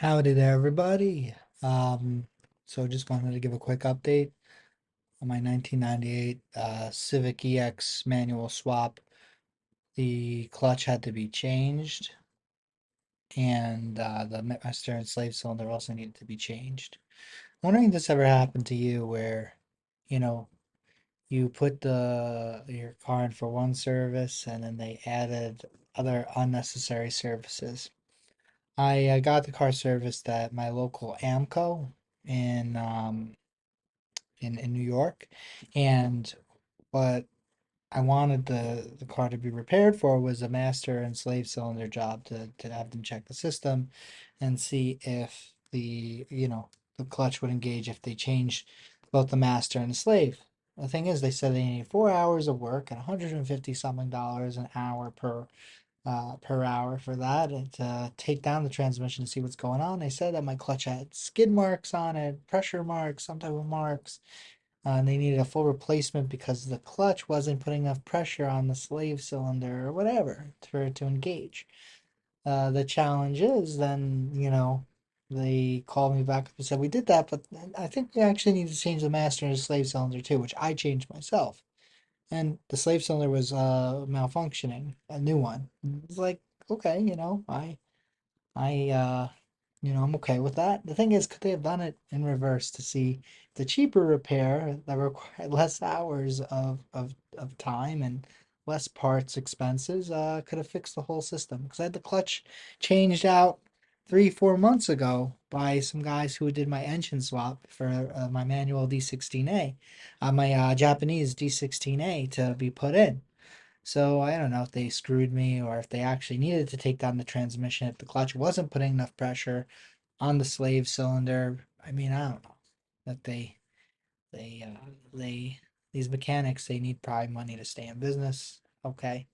Howdy there, everybody. So just wanted to give a quick update on my 1998 Civic EX manual swap. The clutch had to be changed, and the master and slave cylinder also needed to be changed. Wondering if this ever happened to you, where you know you put your car in for one service, and then they added other unnecessary services. I got the car serviced at my local Amco in in New York, and what I wanted the car to be repaired for was a master and slave cylinder job to have them check the system and see if the clutch would engage if they changed both the master and the slave. The thing is, they said they need 4 hours of work and 150 something dollars an hour per hour for that, and to take down the transmission to see what's going on. They said that my clutch had skid marks on it, pressure marks, some type of marks, and they needed a full replacement because the clutch wasn't putting enough pressure on the slave cylinder or whatever for it to engage. The challenge is then, they called me back up and said, we did that, but I think we actually need to change the master and the slave cylinder too, which I changed myself. And the slave cylinder was malfunctioning, a new one. It's like, okay, I I'm okay with that. The thing is, could they have done it in reverse to see the cheaper repair that required less hours of time and less parts expenses could have fixed the whole system? Because I had the clutch changed out 3, 4 months ago by some guys who did my engine swap for my manual D16A, my Japanese D16A to be put in. So I don't know if they screwed me or if they actually needed to take down the transmission if the clutch wasn't putting enough pressure on the slave cylinder. I mean, I don't know. That they these mechanics, they need probably money to stay in business. Okay.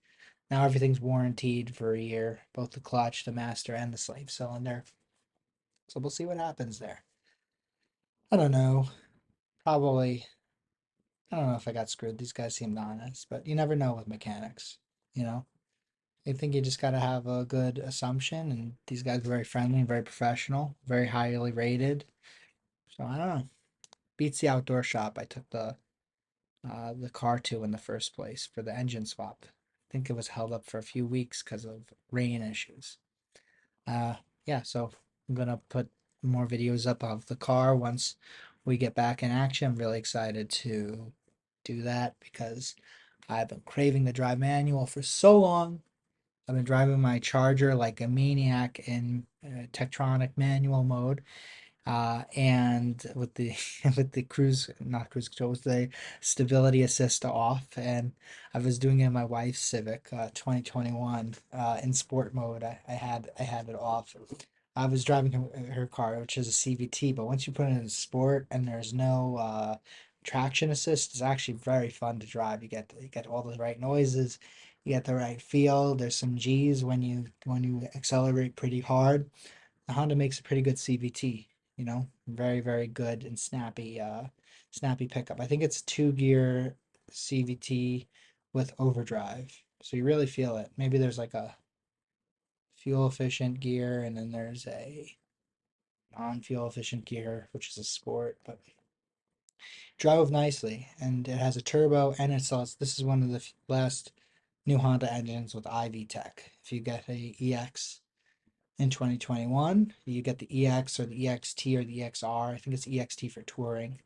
Now everything's warranted for a year, both the clutch, the master, and the slave cylinder. So we'll see what happens there. I don't know. Probably I don't know if I got screwed. These guys seemed honest, but you never know with mechanics, you know? I think you just got to have a good assumption, and these guys were very friendly and very professional, very highly rated. So I don't know. Beats the outdoor shop I took the car to in the first place for the engine swap. I think it was held up for a few weeks because of rain issues. Uh, yeah, so I'm gonna put more videos up of the car once we get back in action. I'm really excited to do that because I've been craving the drive manual for so long. I've been driving my Charger like a maniac in Tektronix manual mode, and with the with the not cruise control, with the stability assist off, and I was doing it in my wife's Civic 2021 in sport mode. I had it off. I was driving her car, which is a CVT, but once you put it in sport and there's no traction assist, it's actually very fun to drive. You get all the right noises, you get the right feel. There's some G's when you accelerate pretty hard. The Honda makes a pretty good CVT, very, very good and snappy pickup. I think it's 2 gear CVT with overdrive. So you really feel it. Maybe there's like a fuel efficient gear and then there's a non-fuel efficient gear, which is a sport, but drove nicely and it has a turbo and this is one of the last new Honda engines with IV tech. If you get a EX in 2021. You get the EX or the EXT or the EXR. I think it's EXT for touring,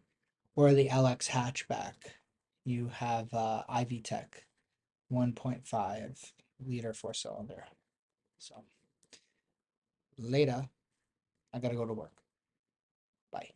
or the LX hatchback. You have IV Tech 1.5 liter 4 cylinder. So later, I gotta go to work. Bye.